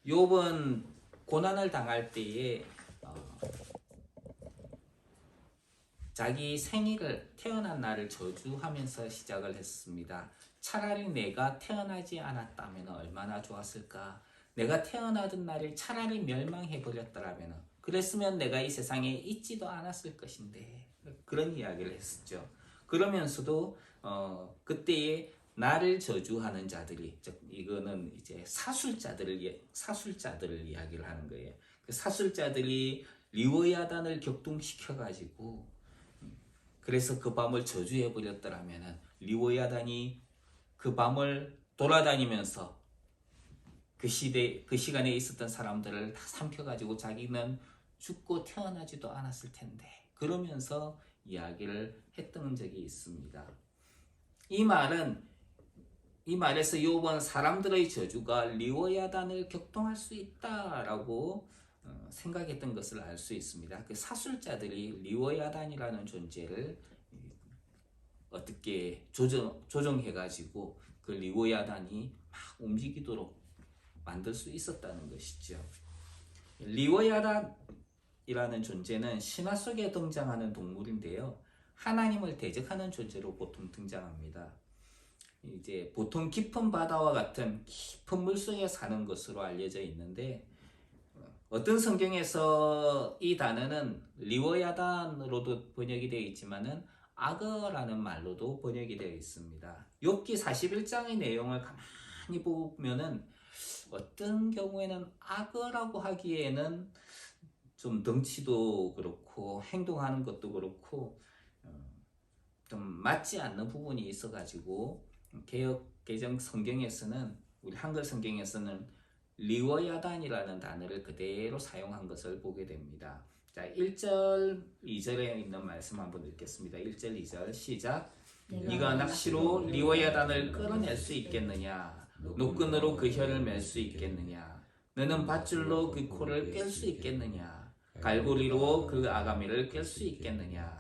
욥은 고난을 당할 때에 자기 생일을 태어난 날을 저주하면서 시작을 했습니다. 차라리 내가 태어나지 않았다면 얼마나 좋았을까. 내가 태어나던 날을 차라리 멸망해버렸더라면 그랬으면 내가 이 세상에 있지도 않았을 것인데 그런 이야기를 했었죠. 그러면서도 그때에 나를 저주하는 자들이, 즉 이거는 이제 사술자들을 이야기를 하는 거예요. 그 사술자들이 리워야단을 격동시켜 가지고 그래서 그 밤을 저주해 버렸더라면 리워야단이 그 밤을 돌아다니면서 그 시간에 있었던 사람들을 다 삼켜 가지고 자기는 죽고 태어나지도 않았을 텐데 그러면서 이야기를 했던 적이 있습니다. 이 말에서 욥은 사람들의 저주가 리워야단을 격동할 수 있다라고 생각했던 것을 알 수 있습니다. 그 사술자들이 리워야단이라는 존재를 어떻게 조정해가지고 그 리워야단이 막 움직이도록 만들 수 있었다는 것이죠. 리워야단이라는 존재는 신화 속에 등장하는 동물인데요. 하나님을 대적하는 존재로 보통 등장합니다. 이제 보통 깊은 바다와 같은 깊은 물속에 사는 것으로 알려져 있는데 어떤 성경에서 이 단어는 리워야단으로도 번역이 되어 있지만은 악어라는 말로도 번역이 되어 있습니다. 욥기 41장의 내용을 가만히 보면은 어떤 경우에는 악어라고 하기에는 좀 덩치도 그렇고 행동하는 것도 그렇고 좀 맞지 않는 부분이 있어가지고 개역 개정 성경에서는 우리 한글 성경에서는 리워야단이라는 단어를 그대로 사용한 것을 보게 됩니다. 자, 1절, 2절에 있는 말씀 한번 읽겠습니다. 1절, 2절 시작. 네가 낚시로 리워야단을 끌어낼 수 있겠느냐? 노끈으로 그 혀를 맬 수 있겠느냐? 너는 밧줄로 그 코를 깰 수 있겠느냐? 갈고리로 그 아가미를 깰 수 있겠느냐?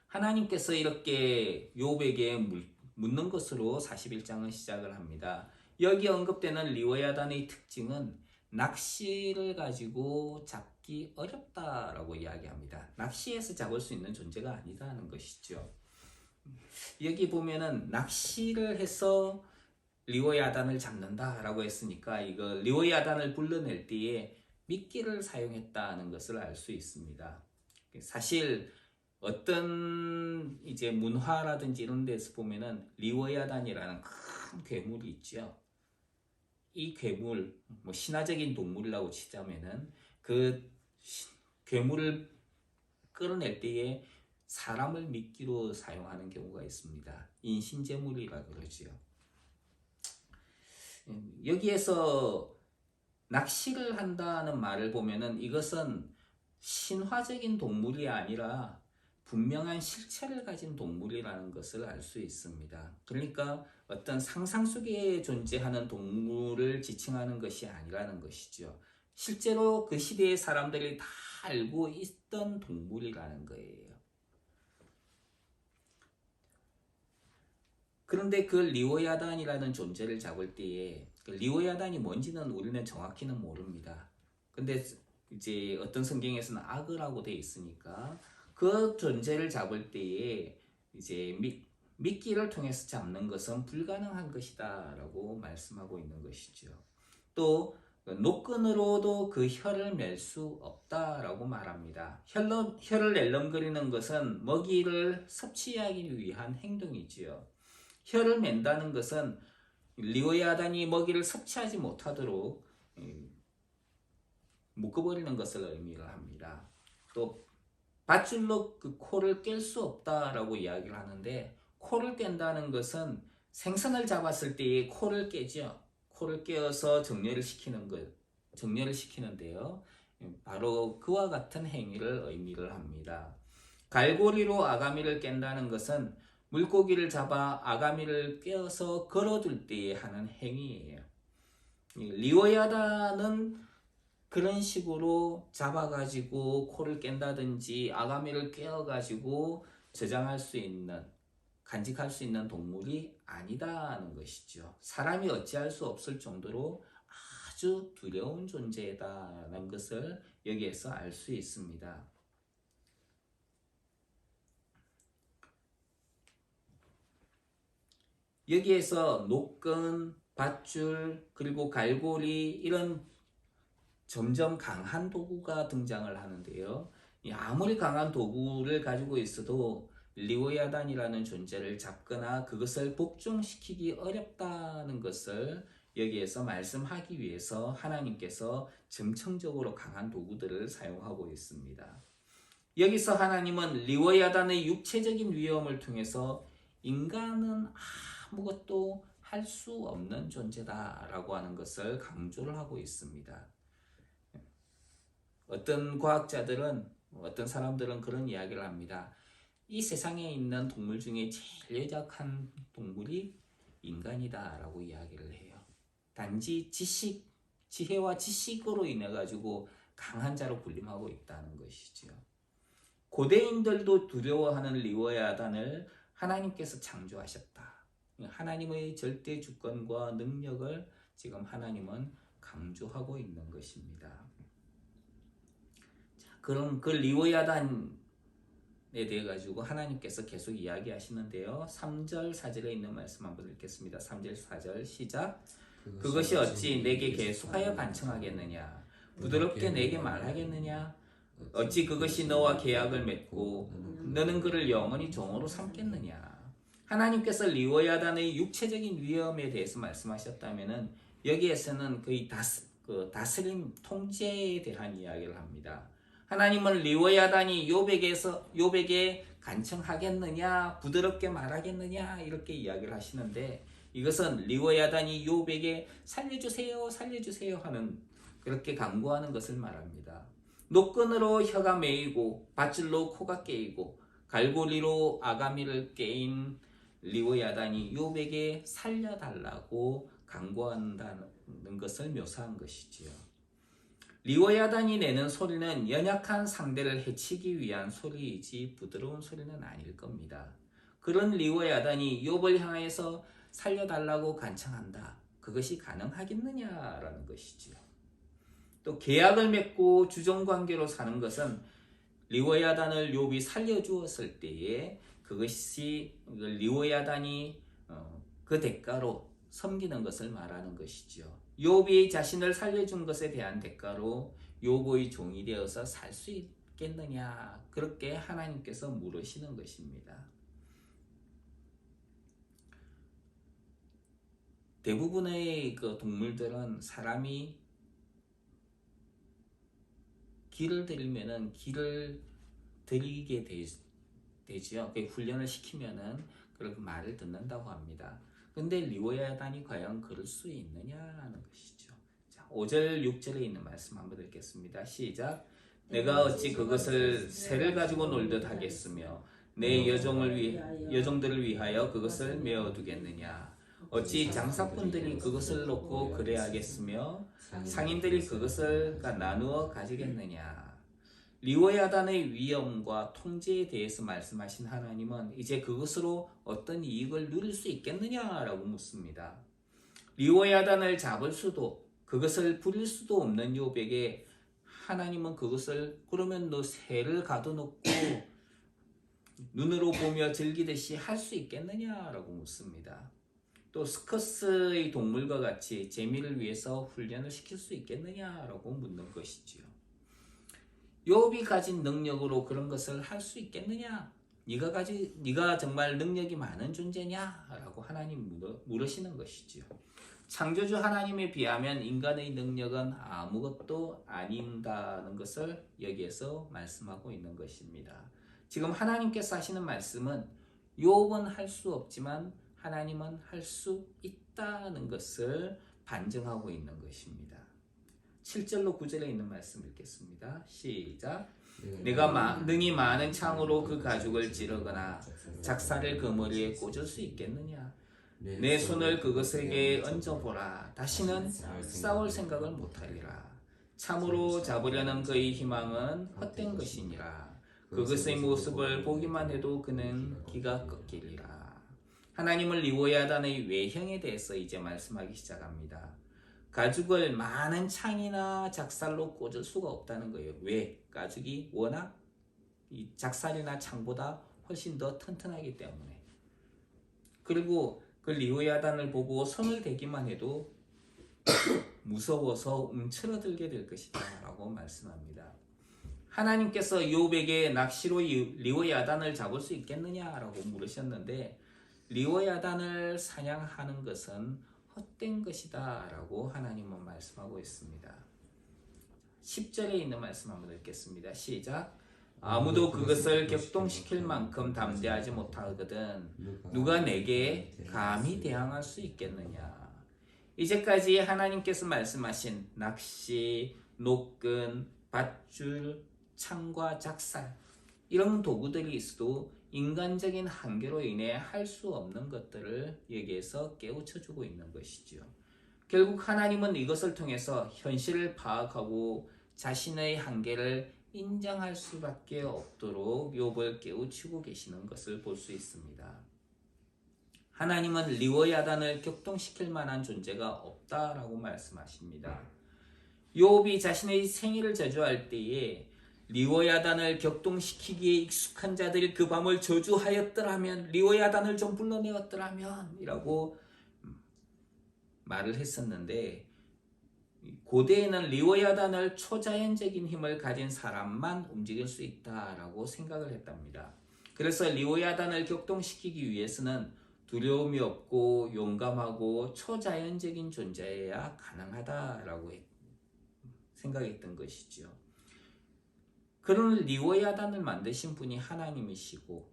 하나님께서 이렇게 욥에게 묻는 것으로 41장은 시작을 합니다. 여기 언급되는 리워야단의 특징은 낚시를 가지고 잡기 어렵다라고 이야기합니다. 낚시에서 잡을 수 있는 존재가 아니다는 것이죠. 여기 보면은 낚시를 해서 리워야단을 잡는다라고 했으니까 이거 리워야단을 불러낼 때에 미끼를 사용했다는 것을 알 수 있습니다. 사실 어떤 이제 문화라든지 이런 데서 보면은 리워야단이라는 큰 괴물이 있죠. 이 괴물, 뭐 신화적인 동물이라고 치자면은 그 괴물을 끌어낼 때에 사람을 미끼로 사용하는 경우가 있습니다. 인신제물이라고 그러죠. 여기에서 낚시를 한다는 말을 보면은 이것은 신화적인 동물이 아니라 분명한 실체를 가진 동물이라는 것을 알 수 있습니다. 그러니까 어떤 상상 속에 존재하는 동물을 지칭하는 것이 아니라는 것이죠. 실제로 그 시대의 사람들이 다 알고 있던 동물이라는 거예요. 그런데 그 리워야단이라는 존재를 잡을 때에 그 리워야단이 뭔지는 우리는 정확히는 모릅니다. 근데 이제 어떤 성경에서는 악어라고 되어 있으니까 그 존재를 잡을 때에 이제 미끼를 통해서 잡는 것은 불가능한 것이다 라고 말씀하고 있는 것이죠. 또 노끈으로도 그 혀를 맬 수 없다라고 말합니다. 혀를 낼름거리는 것은 먹이를 섭취하기 위한 행동이지요. 혀를 맨다는 것은 리워야단이 먹이를 섭취하지 못하도록 묶어버리는 것을 의미를 합니다. 또 밧줄로 그 코를 깰 수 없다라고 이야기를 하는데 코를 깬다는 것은 생선을 잡았을 때의 코를 깨죠. 코를 깨어서 정렬을 시키는데요. 바로 그와 같은 행위를 의미를 합니다. 갈고리로 아가미를 깬다는 것은 물고기를 잡아 아가미를 꿰어서 걸어둘 때에 하는 행위예요. 리워야단은 그런 식으로 잡아가지고 코를 깬다든지 아가미를 꿰어가지고 저장할 수 있는, 간직할 수 있는 동물이 아니다는 것이죠. 사람이 어찌할 수 없을 정도로 아주 두려운 존재다라는 것을 여기에서 알 수 있습니다. 여기에서 노끈, 밧줄, 그리고 갈고리 이런 점점 강한 도구가 등장을 하는데요. 아무리 강한 도구를 가지고 있어도 리오야단이라는 존재를 잡거나 그것을 복종시키기 어렵다는 것을 여기에서 말씀하기 위해서 하나님께서 점층적으로 강한 도구들을 사용하고 있습니다. 여기서 하나님은 리오야단의 육체적인 위험을 통해서 인간은 아무것도 할 수 없는 존재다라고 하는 것을 강조를 하고 있습니다. 어떤 과학자들은, 어떤 사람들은 그런 이야기를 합니다. 이 세상에 있는 동물 중에 제일 약한 동물이 인간이다라고 이야기를 해요. 단지 지혜와 지식으로 인해 가지고 강한 자로 군림하고 있다는 것이죠. 고대인들도 두려워하는 리오야단을 하나님께서 창조하셨다. 하나님의 절대 주권과 능력을 지금 하나님은 강조하고 있는 것입니다. 자, 그럼 그 리오야단에 대해 가지고 하나님께서 계속 이야기하시는데요. 3절 4절에 있는 말씀 한번 읽겠습니다. 3절 4절 시작. 그것이 어찌 내게 계속하여 간청하겠느냐? 부드럽게 내게 말하겠느냐? 어찌 그것이 너와 계약을 맺고 너는 그를 영원히 종으로 삼겠느냐? 하나님께서 리오야단의 육체적인 위험에 대해서 말씀하셨다면은 여기에서는 거의 다스림 통제에 대한 이야기를 합니다. 하나님은 리오야단이 욥에게 간청하겠느냐, 부드럽게 말하겠느냐 이렇게 이야기를 하시는데 이것은 리오야단이 욥에게 살려주세요, 살려주세요 하는 그렇게 간구하는 것을 말합니다. 노끈으로 혀가 메이고 밧줄로 코가 깨이고 갈고리로 아가미를 깨인 리오야단이 욥에게 살려달라고 간구한다는 것을 묘사한 것이지요. 리오야단이 내는 소리는 연약한 상대를 해치기 위한 소리이지 부드러운 소리는 아닐 겁니다. 그런 리오야단이 욥을 향해서 살려달라고 간청한다. 그것이 가능하겠느냐라는 것이지요. 또 계약을 맺고 주종관계로 사는 것은 리오야단을 욥이 살려주었을 때에 그것이 리오야단이 그 대가로 섬기는 것을 말하는 것이지요. 욥이 자신을 살려준 것에 대한 대가로 욥의 종이 되어서 살 수 있겠느냐 그렇게 하나님께서 물으시는 것입니다. 대부분의 그 동물들은 사람이 길을 들이면은 길을 들이게 되지요. 훈련을 시키면은 그렇게 말을 듣는다고 합니다. 근데 리오야단이 과연 그럴 수 있느냐는 것이죠. 자, 5절 6절에 있는 말씀 한번 읽겠습니다. 시작. 내가 어찌 그것을 새를 가지고 놀듯 하겠으며 내 여종들을 위하여 그것을 메어두겠느냐. 어찌 장사꾼들이 그것을 놓고 그래야겠으며 상인들이 그것을 나누어 가지겠느냐. 리오야단의 위험과 통제에 대해서 말씀하신 하나님은 이제 그것으로 어떤 이익을 누릴 수 있겠느냐라고 묻습니다. 리오야단을 잡을 수도 그것을 부릴 수도 없는 욥에게 하나님은 그것을 그러면 너 새를 가둬놓고 눈으로 보며 즐기듯이 할 수 있겠느냐라고 묻습니다. 또 스커스의 동물과 같이 재미를 위해서 훈련을 시킬 수 있겠느냐라고 묻는 것이지요. 욥이 가진 능력으로 그런 것을 할 수 있겠느냐? 네가 정말 능력이 많은 존재냐라고 하나님 물으시는 것이지요. 창조주 하나님에 비하면 인간의 능력은 아무것도 아닌다는 것을 여기에서 말씀하고 있는 것입니다. 지금 하나님께서 하시는 말씀은 욥은 할 수 없지만 하나님은 할 수 있다는 것을 반증하고 있는 것입니다. 7절로 9절에 있는 말씀 읽겠습니다. 시작. 내가 능히 많은 창으로 그 가죽을 찌르거나 작사를 그 머리에 꽂을 수 있겠느냐? 내 손을 그것에게 얹어보라. 다시는 싸울 생각을 못하리라. 참으로 잡으려는 그의 희망은 헛된 것이니라. 그것의 모습을 보기만 해도 그는 기가 꺾이리라. 하나님은 리오야단의 외형에 대해서 이제 말씀하기 시작합니다. 가죽을 많은 창이나 작살로 꽂을 수가 없다는 거예요. 왜? 가죽이 워낙 이 작살이나 창보다 훨씬 더 튼튼하기 때문에. 그리고 그 리오야단을 보고 손을 대기만 해도 무서워서 움츠러들게 될 것이다 라고 말씀합니다. 하나님께서 욥에게 낚시로 리오야단을 잡을 수 있겠느냐라고 물으셨는데 리오야단을 사냥하는 것은 헛된 것이다 라고 하나님은 말씀하고 있습니다. 10절에 있는 말씀 한번 읽겠습니다. 시작. 아무도 그것을 격동시킬 만큼 담대하지 못하거든 누가 내게 감히 대항할 수 있겠느냐. 이제까지 하나님께서 말씀하신 낚시, 노끈, 밧줄, 창과 작살 이런 도구들이 있어도 인간적인 한계로 인해 할 수 없는 것들을 여기에서 깨우쳐주고 있는 것이죠. 결국 하나님은 이것을 통해서 현실을 파악하고 자신의 한계를 인정할 수밖에 없도록 욥을 깨우치고 계시는 것을 볼 수 있습니다. 하나님은 리워야단을 격동시킬 만한 존재가 없다라고 말씀하십니다. 욥이 자신의 생일을 저주할 때에 리워야단을 격동시키기에 익숙한 자들이 그 밤을 저주하였더라면 리워야단을 좀 불러내었더라면 이라고 말을 했었는데 고대에는 리워야단을 초자연적인 힘을 가진 사람만 움직일 수 있다라고 생각을 했답니다. 그래서 리워야단을 격동시키기 위해서는 두려움이 없고 용감하고 초자연적인 존재여야 가능하다라고 생각했던 것이죠. 그런 리워야단을 만드신 분이 하나님이시고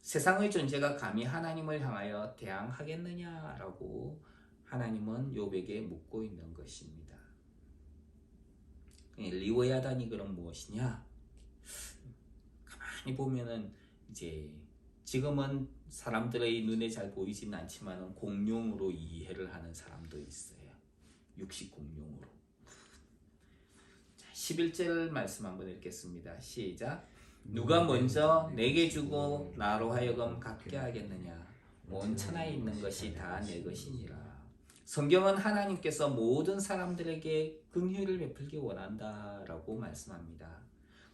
세상의 존재가 감히 하나님을 향하여 대항하겠느냐라고 하나님은 욥에게 묻고 있는 것입니다. 리워야단이 그럼 무엇이냐? 가만히 보면은 이제 지금은 사람들의 눈에 잘 보이지는 않지만 공룡으로 이해를 하는 사람도 있어요. 육식 공룡으로. 11절 말씀 한번 읽겠습니다. 시작. 누가 먼저 내게 주고 나로 하여금 갚게 하겠느냐. 온 천하에 있는 것이 다 내 것이니라. 성경은 하나님께서 모든 사람들에게 긍휼을 베풀기 원한다라고 말씀합니다.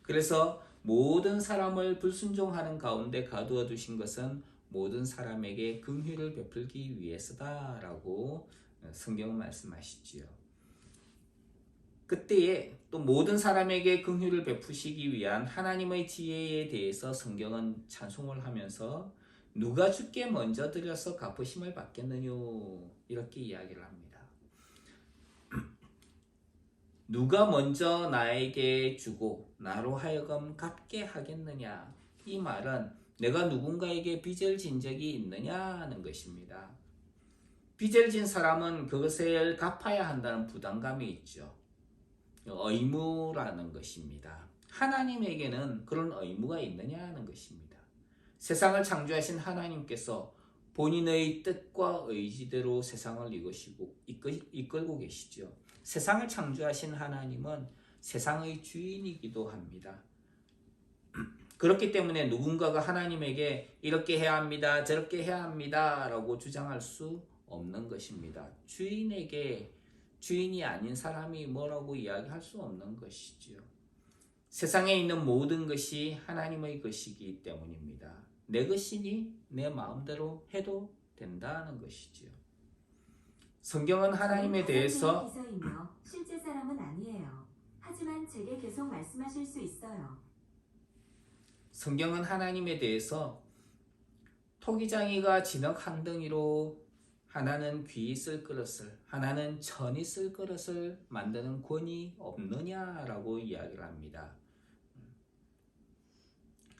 그래서 모든 사람을 불순종하는 가운데 가두어 두신 것은 모든 사람에게 긍휼을 베풀기 위해서다라고 성경은 말씀하시지요. 그때에 또 모든 사람에게 긍휼을 베푸시기 위한 하나님의 지혜에 대해서 성경은 찬송을 하면서 누가 주께 먼저 드려서 갚으심을 받겠느뇨 이렇게 이야기를 합니다. 누가 먼저 나에게 주고 나로 하여금 갚게 하겠느냐. 이 말은 내가 누군가에게 빚을 진 적이 있느냐는 것입니다. 빚을 진 사람은 그것을 갚아야 한다는 부담감이 있죠. 의무라는 것입니다. 하나님에게는 그런 의무가 있느냐는 것입니다. 세상을 창조하신 하나님께서 본인의 뜻과 의지대로 세상을 이끌고 계시죠. 세상을 창조하신 하나님은 세상의 주인이기도 합니다. 그렇기 때문에 누군가가 하나님에게 이렇게 해야 합니다, 저렇게 해야 합니다 라고 주장할 수 없는 것입니다. 주인에게 주인이 아닌 사람이 뭐라고 이야기할 수 없는 것이지요. 세상에 있는 모든 것이 하나님의 것이기 때문입니다. 내 것이니 내 마음대로 해도 된다는 것이지요. 성경은 하나님에 대해서 비서이며 실제 사람은 아니에요. 하지만 제게 계속 말씀하실 수 있어요. 성경은 하나님에 대해서 토기장이가 진흙 한 덩이로 하나는 귀 쓸 그릇을 하나는 천이 쓸 그릇을 만드는 권위 없느냐라고 이야기를 합니다.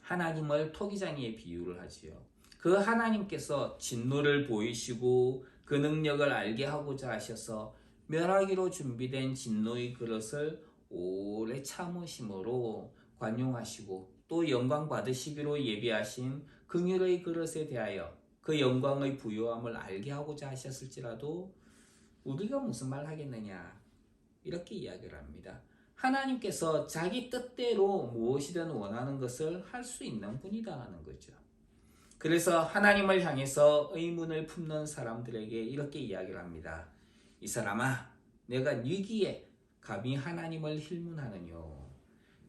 하나님을 토기장이에 비유를 하지요. 그 하나님께서 진노를 보이시고 그 능력을 알게 하고자 하셔서 멸하기로 준비된 진노의 그릇을 오래 참으심으로 관용하시고 또 영광 받으시기로 예비하신 긍휼의 그릇에 대하여 그 영광의 부요함을 알게 하고자 하셨을지라도 우리가 무슨 말 하겠느냐 이렇게 이야기를 합니다. 하나님께서 자기 뜻대로 무엇이든 원하는 것을 할 수 있는 분이다는 거죠. 그래서 하나님을 향해서 의문을 품는 사람들에게 이렇게 이야기를 합니다. 이 사람아, 내가 위기에 감히 하나님을 힐문하느뇨.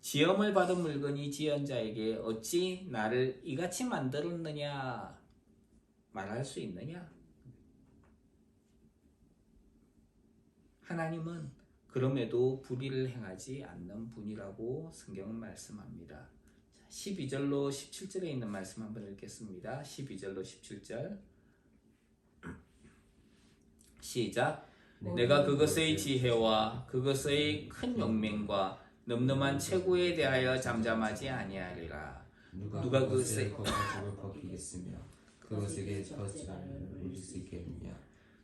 지엄을 받은 물건이 지은 자에게 어찌 나를 이같이 만들었느냐 말할 수 있느냐? 하나님은 그럼에도 불의를 행하지 않는 분이라고 성경은 말씀합니다. 12절로 17절에 있는 말씀 한번 읽겠습니다. 12절로 17절 시작. 내가 그것의 지혜와 그것의 큰 용맹과 늠름한 체구에 대하여 잠잠하지 아니하리라. 누가 그것의 가죽을 벗기겠으며 그것에게 덫을 올릴 수 있겠느냐?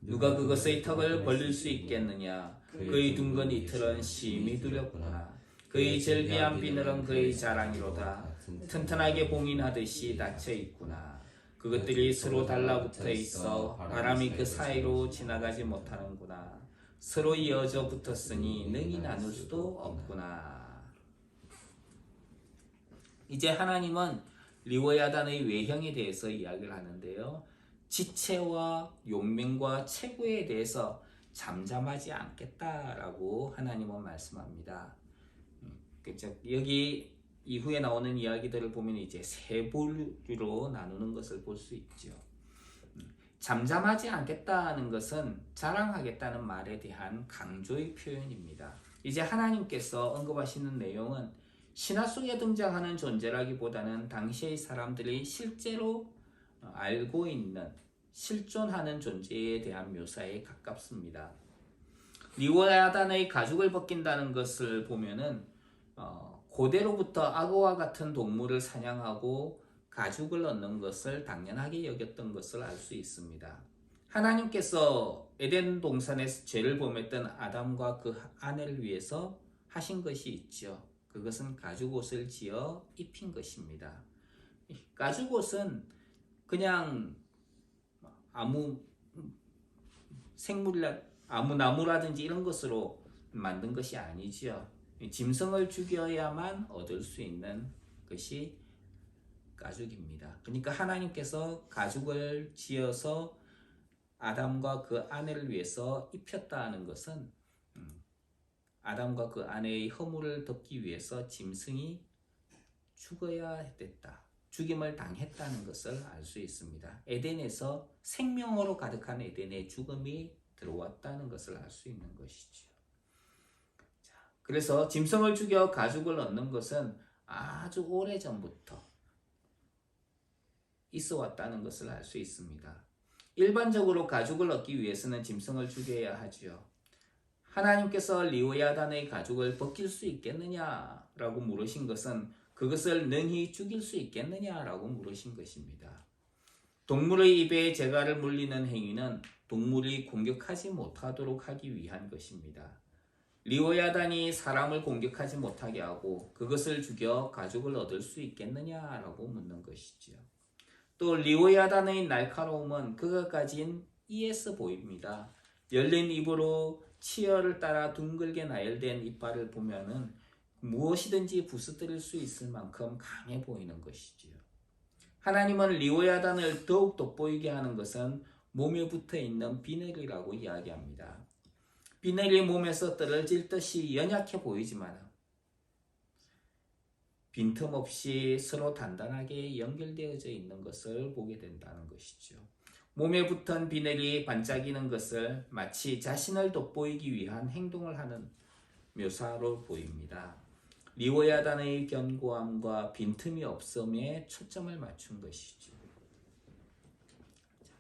누가 그것의 턱을 벌릴 수 있겠느냐? 그의 둥근 이틀은 심히 두렵구나. 그의 절비한 비늘은 그의 자랑이로다. 튼튼하게 봉인하듯이 닫혀 있구나. 그것들이 서로 달라붙어 있어 바람이 그 사이로 지나가지 못하는구나. 서로 이어져 붙었으니 능히 나눌 수도 없구나. 이제 하나님은 리워야단의 외형에 대해서 이야기를 하는데요. 지체와 용맹과 체구에 대해서 잠잠하지 않겠다라고 하나님은 말씀합니다. 그렇죠? 여기 이후에 나오는 이야기들을 보면 이제 세 부류로 나누는 것을 볼 수 있죠. 잠잠하지 않겠다는 것은 자랑하겠다는 말에 대한 강조의 표현입니다. 이제 하나님께서 언급하시는 내용은 신화 속에 등장하는 존재라기보다는 당시의 사람들이 실제로 알고 있는 실존하는 존재에 대한 묘사에 가깝습니다. 리워야단의 가죽을 벗긴다는 것을 보면은 고대로부터 악어와 같은 동물을 사냥하고 가죽을 얻는 것을 당연하게 여겼던 것을 알 수 있습니다. 하나님께서 에덴 동산에서 죄를 범했던 아담과 그 아내를 위해서 하신 것이 있죠. 그것은 가죽옷을 지어 입힌 것입니다. 가죽옷은 그냥 아무 생물이라 아무 나무라든지 이런 것으로 만든 것이 아니지요. 짐승을 죽여야만 얻을 수 있는 것이 가죽입니다. 그러니까 하나님께서 가죽을 지어서 아담과 그 아내를 위해서 입혔다는 것은 아담과 그 아내의 허물을 덮기 위해서 짐승이 죽어야 됐다. 죽임을 당했다는 것을 알 수 있습니다. 에덴에서 생명으로 가득한 에덴에 죽음이 들어왔다는 것을 알 수 있는 것이죠. 그래서 짐승을 죽여 가죽을 얻는 것은 아주 오래전부터 있어 왔다는 것을 알 수 있습니다. 일반적으로 가죽을 얻기 위해서는 짐승을 죽여야 하지요. 하나님께서 리워야단의 가죽을 벗길 수 있겠느냐라고 물으신 것은 그것을 능히 죽일 수 있겠느냐라고 물으신 것입니다. 동물의 입에 재갈을 물리는 행위는 동물이 공격하지 못하도록 하기 위한 것입니다. 리워야단이 사람을 공격하지 못하게 하고 그것을 죽여 가죽을 얻을 수 있겠느냐라고 묻는 것이지요. 또 리워야단의 날카로움은 그가 가진 ES 보입니다. 열린 입으로 치열을 따라 둥글게 나열된 이빨을 보면은 무엇이든지 부스뜨릴 수 있을 만큼 강해 보이는 것이지요. 하나님은 리워야단을 더욱 돋보이게 하는 것은 몸에 붙어 있는 비늘이라고 이야기합니다. 비늘이 몸에서 떨어질 듯이 연약해 보이지만 빈틈없이 서로 단단하게 연결되어져 있는 것을 보게 된다는 것이죠. 몸에 붙은 비늘이 반짝이는 것을 마치 자신을 돋보이기 위한 행동을 하는 묘사로 보입니다. 리워야단의 견고함과 빈틈이 없음에 초점을 맞춘 것이죠.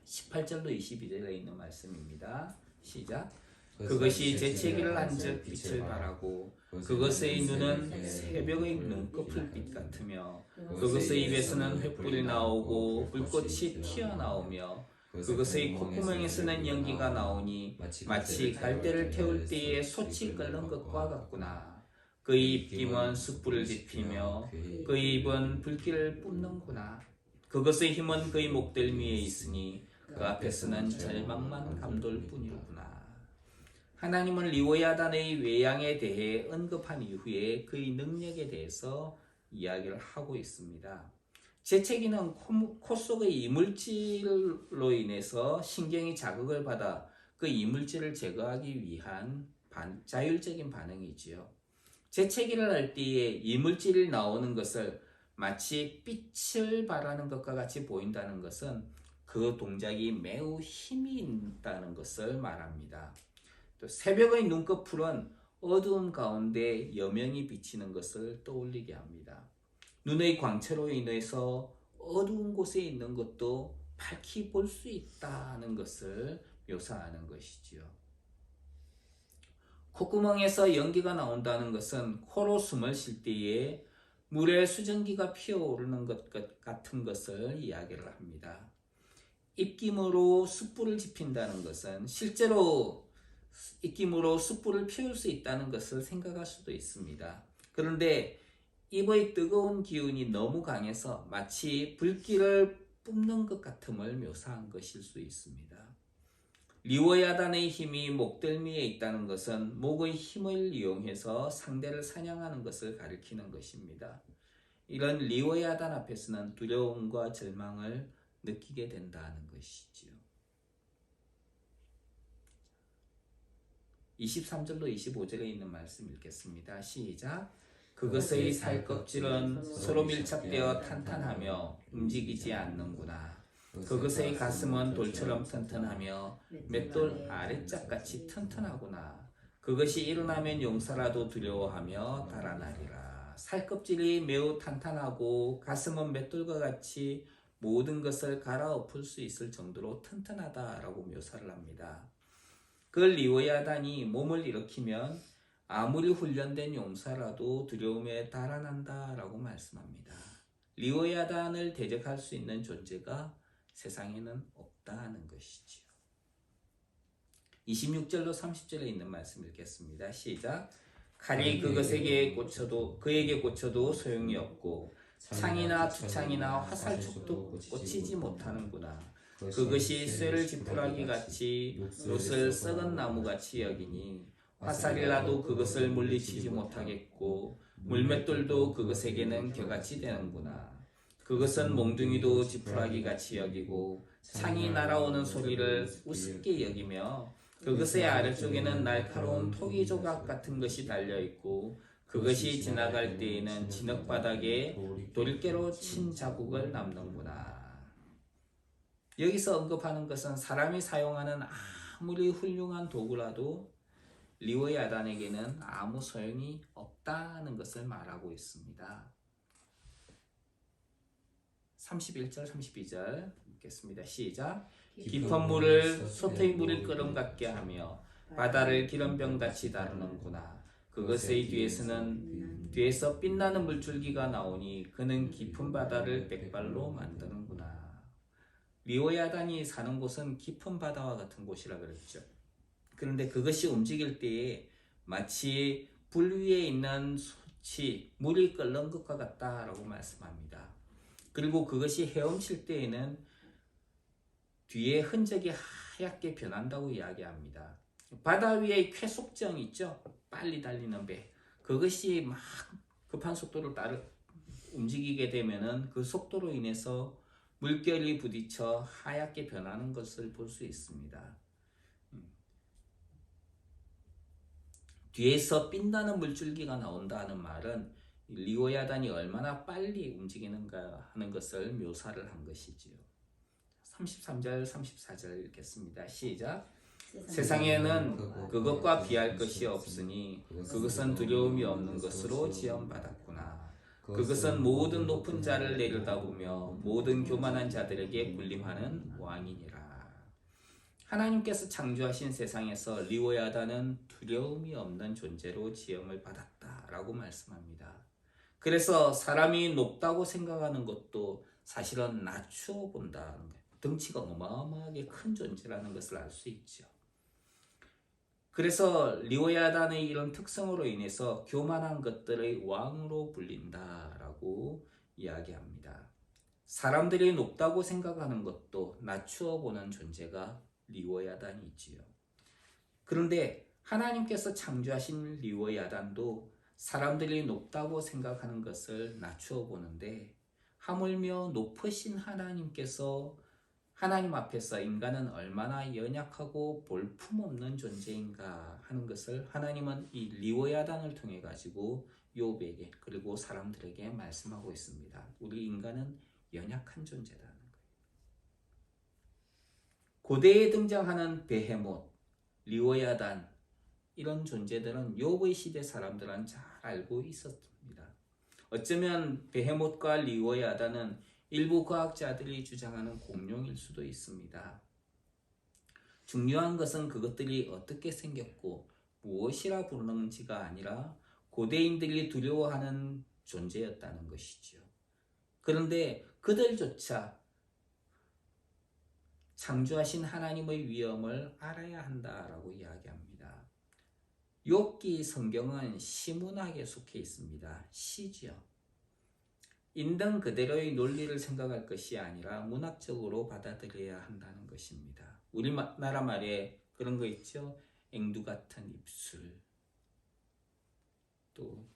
18절로 22절에 있는 말씀입니다. 시작. 그것이 재채기를 한즉 빛을 발하고 그것의 눈은 새벽의 눈꺼풀빛 같으며 그것의 입에서는 횃불이 나오고 불꽃이 튀어나오며 그것의 콧구멍에서는 연기가 나오니 마치 갈대를 태울 때에 솥이 끓는 것과 같구나. 그의 입김은 숯불을 지피며 그의 입은 불길을 뿜는구나. 그것의 힘은 그의 목덜미에 있으니 그 앞에서는 절망만 감돌 뿐이로구나. 하나님은 리워야단의 외양에 대해 언급한 이후에 그의 능력에 대해서 이야기를 하고 있습니다. 재채기는 코 속의 이물질로 인해서 신경이 자극을 받아 그 이물질을 제거하기 위한 자율적인 반응이지요. 재채기를 할 때에 이물질이 나오는 것을 마치 빛을 발하는 것과 같이 보인다는 것은 그 동작이 매우 힘이 있다는 것을 말합니다. 또 새벽의 눈꺼풀은 어두움 가운데 여명이 비치는 것을 떠올리게 합니다. 눈의 광채로 인해서 어두운 곳에 있는 것도 밝히 볼 수 있다는 것을 묘사하는 것이지요. 콧구멍에서 연기가 나온다는 것은 코로 숨을 쉴 때에 물에 수증기가 피어오르는 것 같은 것을 이야기를 합니다. 입김으로 숯불을 지핀다는 것은 실제로 입김으로 숯불을 피울 수 있다는 것을 생각할 수도 있습니다. 그런데 입의 뜨거운 기운이 너무 강해서 마치 불길을 뿜는 것 같음을 묘사한 것일 수 있습니다. 리워야단의 힘이 목덜미에 있다는 것은 목의 힘을 이용해서 상대를 사냥하는 것을 가리키는 것입니다. 이런 리워야단 앞에서는 두려움과 절망을 느끼게 된다는 것이지요. 23절로 25절에 있는 말씀 읽겠습니다. 시작. 그것의 살껍질은 서로 밀착되어 탄탄하며 움직이지 않는구나. 그것의 가슴은 돌처럼 튼튼하며 맷돌 아래짝같이 튼튼하구나. 그것이 일어나면 용사라도 두려워하며 달아나리라. 살껍질이 매우 탄탄하고 가슴은 맷돌과 같이 모든 것을 갈아엎을 수 있을 정도로 튼튼하다라고 묘사를 합니다. 그 리워야단이 몸을 일으키면 아무리 훈련된 용사라도 두려움에 달아난다라고 말씀합니다. 리워야단을 대적할 수 있는 존재가 세상에는 없다는 것이지요. 26절로 30절에 있는 말씀 읽겠습니다. 시작. 칼이 그에게 꽂혀도 소용이 없고 창이나 투창이나 화살촉도 꽂히지 못하는구나. 그것이 쇠를 지푸라기 같이 롯을 썩은 나무같이 여기니 화살이라도 그것을 물리치지 못하겠고 물맷돌도 그것에게는 겨같이 되는구나. 그것은 몽둥이도 지푸라기 같이 여기고 창이 날아오는 소리를 우습게 여기며 그것의 아래쪽에는 날카로운 토기 조각 같은 것이 달려있고 그것이 지나갈 때에는 진흙바닥에 돌깨로 친 자국을 남는구나. 여기서 언급하는 것은 사람이 사용하는 아무리 훌륭한 도구라도 리워야단에게는 아무 소용이 없다는 것을 말하고 있습니다. 31절 32절 읽겠습니다. 시작. 깊은 물을 솥의 물이 끓음 같게 하며 바다를 기름병같이 다루는구나. 그것의 뒤에서 빛나는 물줄기가 나오니 그는 깊은 바다를 백발로 만드는구나. 리워야단이 사는 곳은 깊은 바다와 같은 곳이라 그랬죠. 그런데 그것이 움직일 때에 마치 불 위에 있는 솥이 물이 끓는 것과 같다라고 말씀합니다. 그리고 그것이 헤엄칠 때에는 뒤에 흔적이 하얗게 변한다고 이야기합니다. 바다 위에 쾌속정 있죠? 빨리 달리는 배. 그것이 막 급한 속도로 움직이게 되면은 그 속도로 인해서 물결이 부딪혀 하얗게 변하는 것을 볼 수 있습니다. 뒤에서 빛나는 물줄기가 나온다는 말은 리워야단이 얼마나 빨리 움직이는가 하는 것을 묘사를 한 것이지요. 33절 34절 읽겠습니다. 시작. 세상에는 그것과 비할 것이 없으니 그것은 두려움이 없는 것으로 지원받았구나. 그것은 모든 높은 자를 내려다보며 모든 교만한 자들에게 군림하는 왕이니라. 하나님께서 창조하신 세상에서 리워야단은 두려움이 없는 존재로 지음을 받았다라고 말씀합니다. 그래서 사람이 높다고 생각하는 것도 사실은 낮추어 본다는 거예요. 덩치가 어마어마하게 큰 존재라는 것을 알 수 있죠. 그래서 리워야단의 이런 특성으로 인해서 교만한 것들의 왕으로 불린다라고 이야기합니다. 사람들이 높다고 생각하는 것도 낮추어 보는 존재가 리워야단이지요. 그런데 하나님께서 창조하신 리워야단도 사람들이 높다고 생각하는 것을 낮추어 보는데 하물며 높으신 하나님께서 하나님 앞에서 인간은 얼마나 연약하고 볼품없는 존재인가 하는 것을 하나님은 이 리워야단을 통해 가지고 욥에게 그리고 사람들에게 말씀하고 있습니다. 우리 인간은 연약한 존재라는 거예요. 고대에 등장하는 베헤못, 리워야단 이런 존재들은 욥의 시대 사람들은 잘 알고 있었습니다. 어쩌면 베헤못과 리워야단은 일부 과학자들이 주장하는 공룡일 수도 있습니다. 중요한 것은 그것들이 어떻게 생겼고 무엇이라 부르는지가 아니라 고대인들이 두려워하는 존재였다는 것이죠. 그런데 그들조차 창조하신 하나님의 위엄을 알아야 한다라고 이야기합니다. 욥기 성경은 시문학에 속해 있습니다. 시죠. 있는 그대로의 논리를 생각할 것이 아니라 문학적으로 받아들여야 한다는 것입니다. 우리나라 말에 그런 거 있죠. 앵두 같은 입술, 또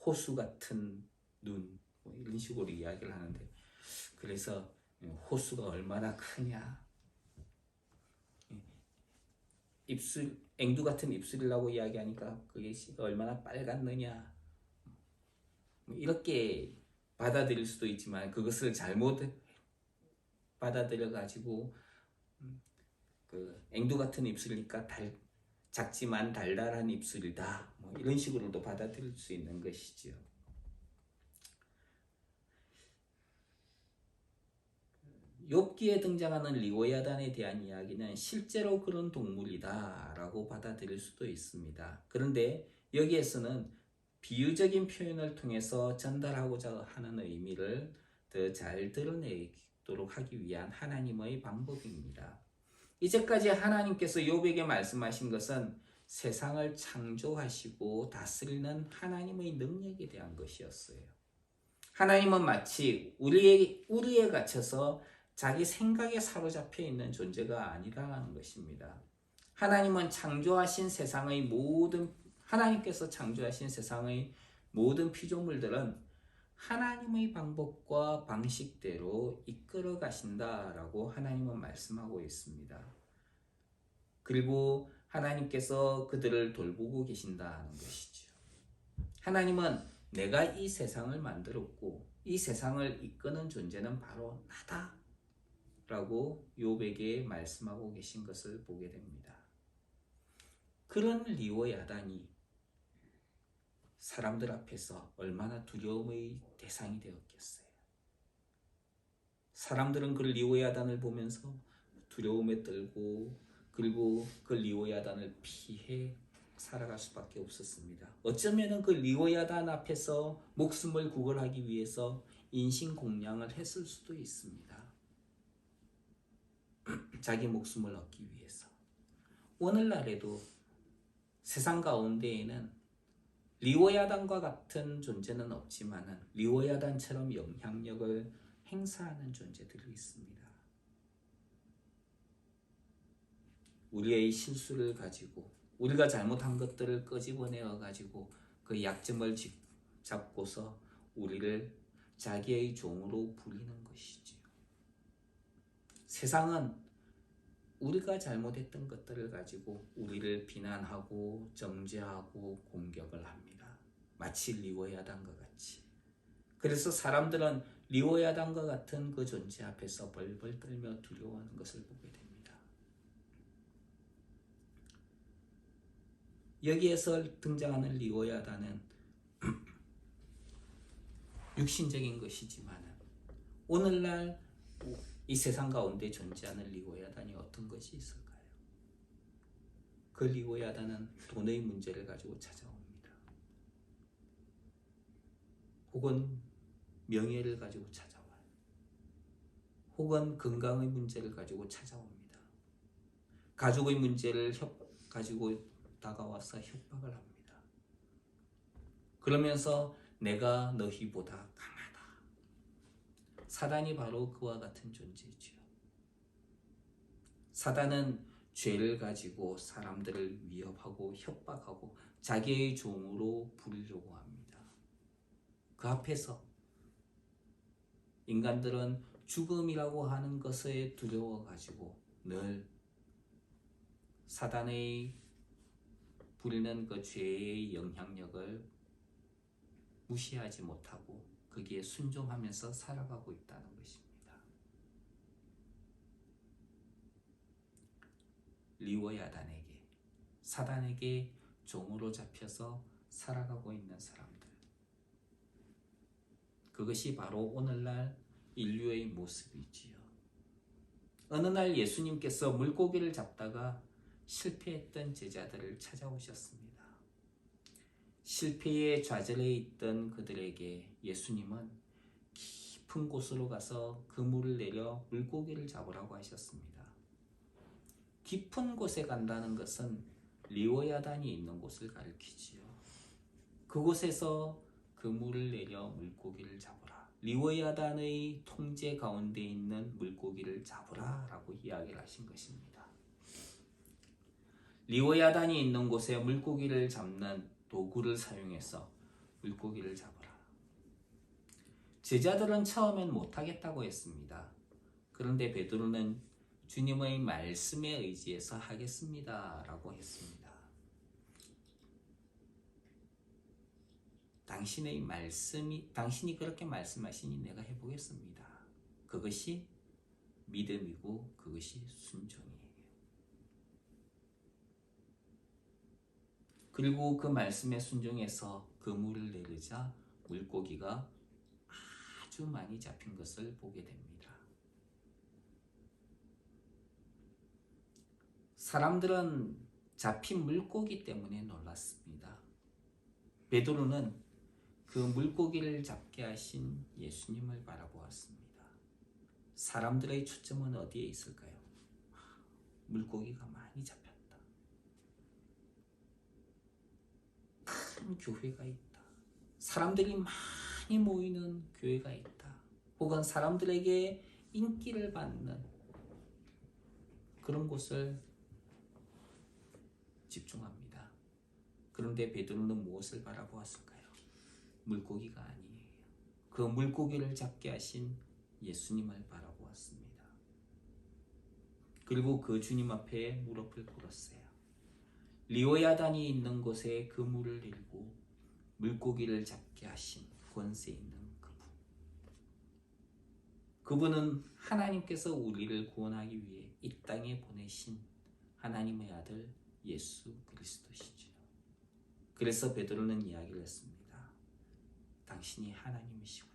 호수 같은 눈, 뭐 이런 식으로 이야기를 하는데, 그래서 호수가 얼마나 크냐, 입술, 앵두 같은 입술이라고 이야기하니까 그게 얼마나 빨갛느냐, 이렇게 받아들일 수도 있지만 그것을 잘못 받아들여 가지고 그 앵두 같은 입술이니까 작지만 달달한 입술이다, 뭐 이런 식으로도 받아들일 수 있는 것이죠. 욥기에 등장하는 리워야단에 대한 이야기는 실제로 그런 동물이다라고 받아들일 수도 있습니다. 그런데 여기에서는 비유적인 표현을 통해서 전달하고자 하는 의미를 더 잘 드러내도록 하기 위한 하나님의 방법입니다. 이제까지 하나님께서 욥에게 말씀하신 것은 세상을 창조하시고 다스리는 하나님의 능력에 대한 것이었어요. 하나님은 마치 우리에 갇혀서 자기 생각에 사로잡혀 있는 존재가 아니라는 것입니다. 하나님께서 창조하신 세상의 모든 피조물들은 하나님의 방법과 방식대로 이끌어 가신다라고 하나님은 말씀하고 있습니다. 그리고 하나님께서 그들을 돌보고 계신다는 것이죠. 하나님은 내가 이 세상을 만들었고 이 세상을 이끄는 존재는 바로 나다 라고 욥에게 말씀하고 계신 것을 보게 됩니다. 그런 리워야단이 사람들 앞에서 얼마나 두려움의 대상이 되었겠어요. 사람들은 그 리워야단을 보면서 두려움에 떨고 그리고 그 리워야단을 피해 살아갈 수밖에 없었습니다. 어쩌면 그 리워야단 앞에서 목숨을 구걸하기 위해서 인신공양을 했을 수도 있습니다. 자기 목숨을 얻기 위해서. 오늘날에도 세상 가운데에는 리워야단과 같은 존재는 없지만 리워야단처럼 영향력을 행사하는 존재들이 있습니다. 우리의 실수를 가지고 우리가 잘못한 것들을 끄집어내어 가지고 그 약점을 잡고서 우리를 자기의 종으로 부리는 것이지요. 세상은 우리가 잘못했던 것들을 가지고 우리를 비난하고 정죄하고 공격을 합니다. 마치 리워야단과 같이. 그래서 사람들은 리워야단과 같은 그 존재 앞에서 벌벌 떨며 두려워하는 것을 보게 됩니다. 여기에서 등장하는 리워야단은 육신적인 것이지만 오늘날 이 세상 가운데 존재하는 리워야단이 어떤 것이 있을까요? 그 리워야단은 돈의 문제를 가지고 찾아옵니다. 혹은 명예를 가지고 찾아와요. 혹은 건강의 문제를 가지고 찾아옵니다. 가족의 문제를 가지고 다가와서 협박을 합니다. 그러면서 내가 너희보다 강하다. 사단이 바로 그와 같은 존재지요. 사단은 죄를 가지고 사람들을 위협하고 협박하고 자기의 종으로 부리려고 합니다. 그 앞에서 인간들은 죽음이라고 하는 것에 두려워 가지고 늘 사단의 부리는 그 죄의 영향력을 무시하지 못하고 거기에 순종하면서 살아가고 있다는 것입니다. 리워야단에게, 사단에게 종으로 잡혀서 살아가고 있는 사람들, 그것이 바로 오늘날 인류의 모습이지요. 어느 날 예수님께서 물고기를 잡다가 실패했던 제자들을 찾아오셨습니다. 실패에 좌절해 있던 그들에게 예수님은 깊은 곳으로 가서 그물을 내려 물고기를 잡으라고 하셨습니다. 깊은 곳에 간다는 것은 리워야단이 있는 곳을 가리키지요. 그곳에서 그물을 내려 물고기를 잡으라. 리워야단의 통제 가운데 있는 물고기를 잡으라 라고 이야기를 하신 것입니다. 리워야단이 있는 곳에 물고기를 잡는 도구를 사용해서 물고기를 잡으라. 제자들은 처음엔 못하겠다고 했습니다. 그런데 베드로는 주님의 말씀에 의지해서 하겠습니다 라고 했습니다. 당신이 그렇게 말씀하시니 내가 해보겠습니다. 그것이 믿음이고 그것이 순종이에요. 그리고 그 말씀에 순종해서 그물을 내리자 물고기가 아주 많이 잡힌 것을 보게 됩니다. 사람들은 잡힌 물고기 때문에 놀랐습니다. 베드로는 그 물고기를 잡게 하신 예수님을 바라보았습니다. 사람들의 초점은 어디에 있을까요? 물고기가 많이 잡혔다. 큰 교회가 있다. 사람들이 많이 모이는 교회가 있다. 혹은 사람들에게 인기를 받는 그런 곳을 집중합니다. 그런데 베드로는 무엇을 바라보았을까요? 물고기가 아니에요. 그 물고기를 잡게 하신 예수님을 바라보았습니다. 그리고 그 주님 앞에 무릎을 꿇었어요. 리워야단이 있는 곳에 그물을 내리고 물고기를 잡게 하신 권세 있는 그분. 그분은 하나님께서 우리를 구원하기 위해 이 땅에 보내신 하나님의 아들 예수 그리스도시죠. 그래서 베드로는 이야기를 했습니다. 당신이 하나님이시군요.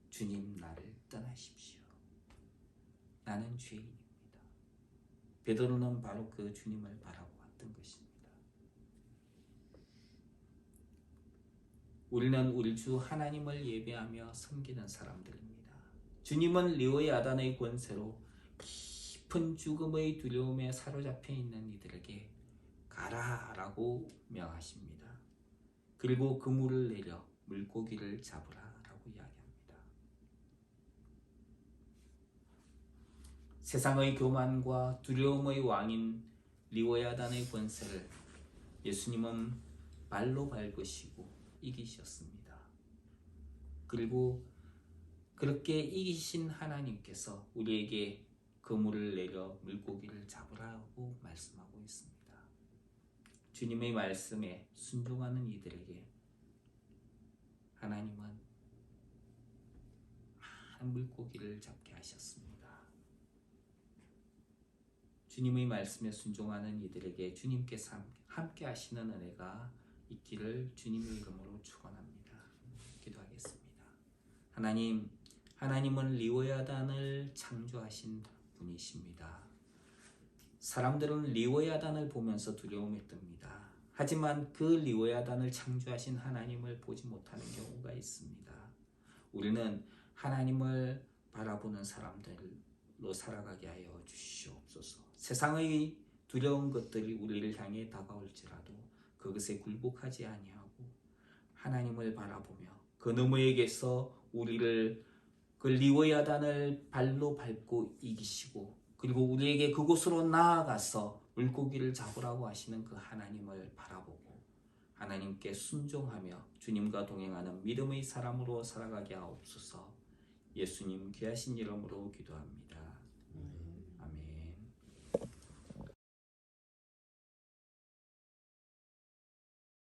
주님 나를 떠나십시오. 나는 죄인입니다. 베드로는 바로 그 주님을 바라보았던 것입니다. 우리는 우리 주 하나님을 예배하며 섬기는 사람들입니다. 주님은 리워야단의 권세로 깊은 죽음의 두려움에 사로잡혀 있는 이들에게 가라라고 명하십니다. 그리고 그물을 내려 물고기를 잡으라라고 이야기합니다. 세상의 교만과 두려움의 왕인 리워야단의 권세를 예수님은 발로 밟으시고 이기셨습니다. 그리고 그렇게 이기신 하나님께서 우리에게 그물을 내려 물고기를 잡으라고 말씀하고 있습니다. 주님의 말씀에 순종하는 이들에게 하나님은 많은 물고기를 잡게 하셨습니다. 주님의 말씀에 순종하는 이들에게 주님께서 함께 하시는 은혜가 있기를 주님의 이름으로 축원합니다. 기도하겠습니다. 하나님은 리워야단을 창조하신 분이십니다. 사람들은 리워야단을 보면서 두려움에 뜹니다. 하지만 그 리워야단을 창조하신 하나님을 보지 못하는 경우가 있습니다. 우리는 하나님을 바라보는 사람들로 살아가게 하여 주시옵소서. 세상의 두려운 것들이 우리를 향해 다가올지라도 그것에 굴복하지 아니하고 하나님을 바라보며 그 너머에게서 우리를 그 리워야단을 발로 밟고 이기시고 그리고 우리에게 그곳으로 나아가서 물고기를 잡으라고 하시는 그 하나님을 바라보고 하나님께 순종하며 주님과 동행하는 믿음의 사람으로 살아가게 하옵소서. 예수님 귀하신 이름으로 기도합니다.